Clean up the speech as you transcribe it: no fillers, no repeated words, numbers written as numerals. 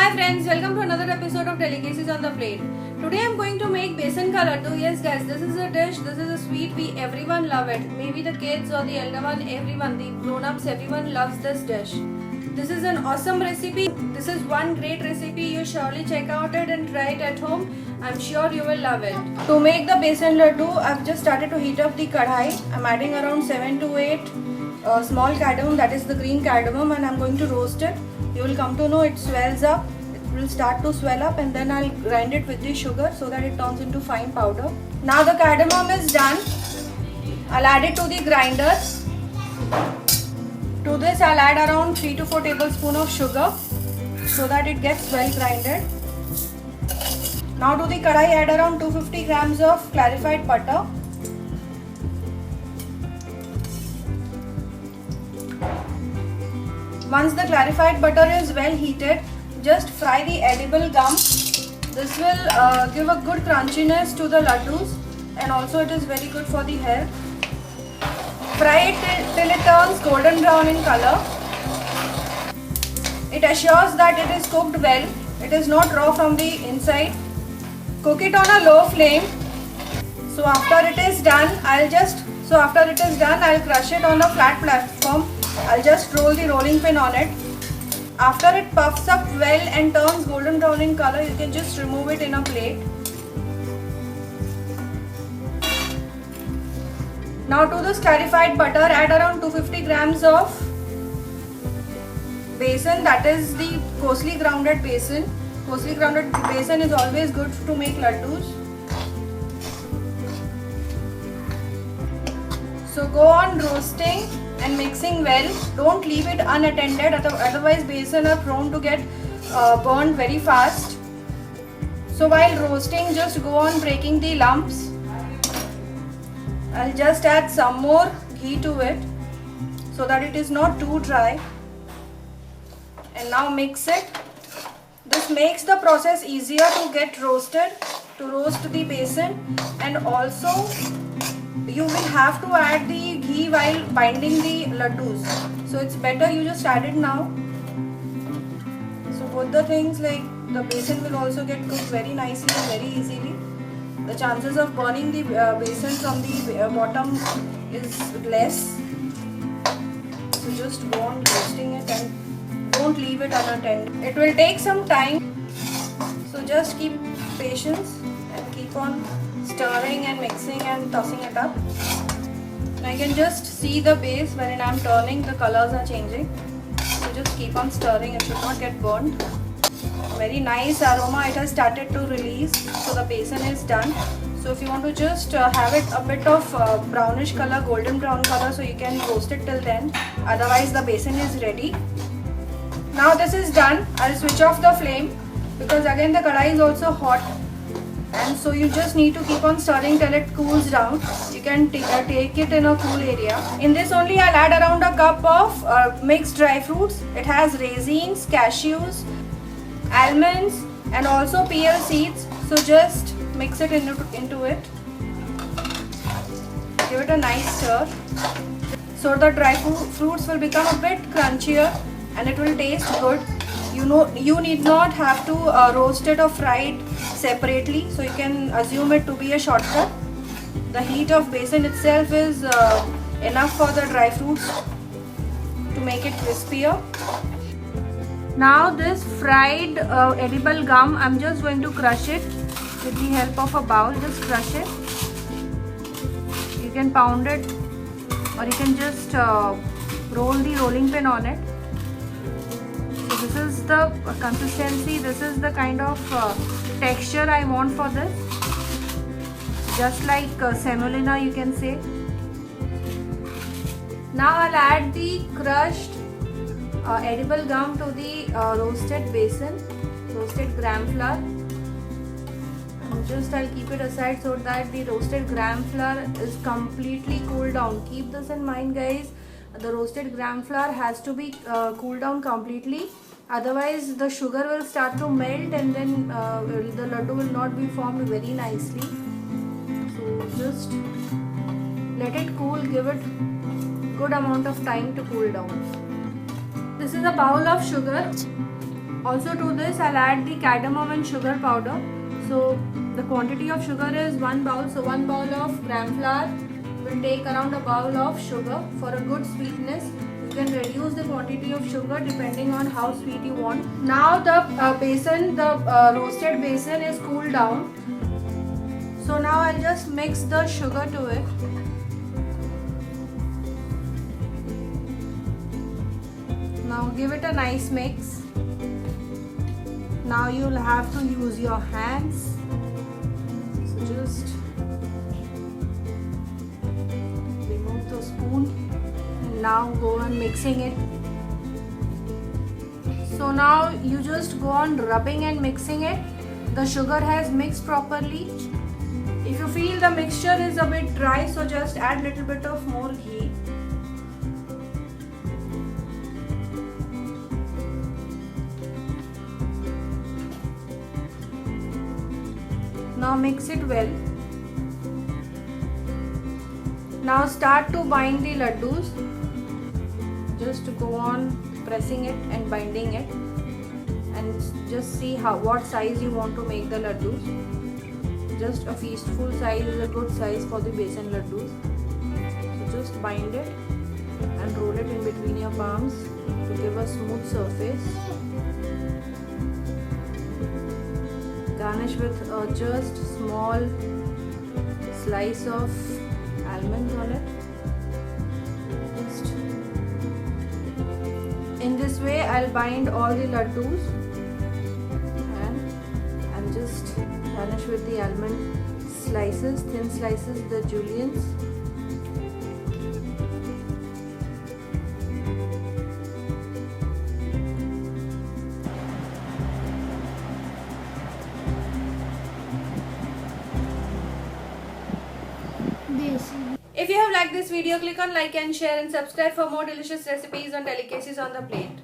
Hi friends, welcome to another episode of Delicacies on the Plate. Today I'm going to make besan ka laddu. Yes guys, this is a dish, this is a sweet, everyone love it. Maybe the kids or the elder one, everyone, the grown-ups, everyone loves this dish. This is an awesome recipe. This is one great recipe. You surely check out it and try it at home. I'm sure you will love it. To make the besan laddu, I've just started to heat up the kadhai. I'm adding around 7 to 8 small cardamom, that is the green cardamom, and I'm going to roast it. You will come to know it swells up. It will start to swell up, and then I'll grind it with the sugar so that it turns into fine powder. Now the cardamom is done. I'll add it to the grinder. To this I'll add around 3 to 4 tablespoons of sugar so that it gets well grinded. Now to the kadai add around 250 grams of clarified butter. Once the clarified butter is well heated, just fry the edible gum. This will give a good crunchiness to the laddus, and also it is very good for the hair. Fry it till it turns golden brown in color. It assures that it is cooked well. It is not raw from the inside. Cook it on a low flame. So after it is done, I'll crush it on a flat platform. I'll just roll the rolling pin on it. After it puffs up well and turns golden brown in color, you can just remove it in a plate. Now to this clarified butter, add around 250 grams of besan, that is the coarsely grounded besan. Coarsely grounded besan is always good to make laddus. So go on roasting and mixing well. Don't leave it unattended, otherwise besan are prone to get burned very fast. So while roasting, just go on breaking the lumps. I'll just add some more ghee to it so that it is not too dry. And now mix it. This makes the process easier to get roasted, to roast the besan, and also you will have to add the ghee while binding the laddus. So it's better you just add it now. So both the things, like the besan will also get cooked very nicely and very easily. The chances of burning the besan from the bottom is less. So just go on roasting it and don't leave it unattended. It will take some time. So just keep patience and keep on stirring and mixing and tossing it up. I can just see the base when I'm turning, the colors are changing. So just keep on stirring, it should not get burnt. Very nice aroma it has started to release. So the besan is done. So if you want to just have it a bit of brownish color, golden brown color, so you can roast it till then. Otherwise the besan is ready. Now this is done. I'll switch off the flame because again the kadai is also hot. And so you just need to keep on stirring till it cools down. You can take it in a cool area. In this only I'll add around a cup of mixed dry fruits. It has raisins, cashews, almonds, and also pear seeds. So just mix it into it. Give it a nice stir. So the dry fruits will become a bit crunchier and it will taste good. You need not have to roast it or fry it separately, so you can assume it to be a shortcut. The heat of besan itself is enough for the dry fruits to make it crispier. Now this fried edible gum, I'm just going to crush it with the help of a bowl. Just crush it. You can pound it or you can just roll the rolling pin on it. So this is the consistency, this is the kind of texture I want for this. Just like semolina, you can say. Now I'll add the crushed edible gum to the roasted besan, roasted gram flour. And I'll keep it aside so that the roasted gram flour is completely cooled down. Keep this in mind, guys. The roasted gram flour has to be cooled down completely. Otherwise the sugar will start to melt and then the laddu will not be formed very nicely. So just let it cool, give it good amount of time to cool down. This is a bowl of sugar. Also to this I'll add the cardamom and sugar powder. So the quantity of sugar is 1 bowl. So 1 bowl of gram flour will take around a bowl of sugar. For a good sweetness, you can reduce the quantity of sugar depending on how sweet you want. Now the roasted besan is cooled down. So now I'll just mix the sugar to it. Now give it a nice mix. Now you'll have to use your hands. So just remove the spoon and now go on mixing it. So now you just go on rubbing and mixing it. The sugar has mixed properly. If you feel the mixture is a bit dry, so just add little bit of more ghee. Now mix it well. Now start to bind the laddus. Just go on pressing it and binding it, and just see what size you want to make the laddus. Just a fistful size is a good size for the besan laddus. So just bind it and roll it in between your palms to give a smooth surface. Garnish with just small slice of almonds on it. Just in this way I'll bind all the laddus, and I'll just garnish with the almond slices, thin slices, the juliennes. If you have liked this video, click on like and share and subscribe for more delicious recipes and delicacies on the plate.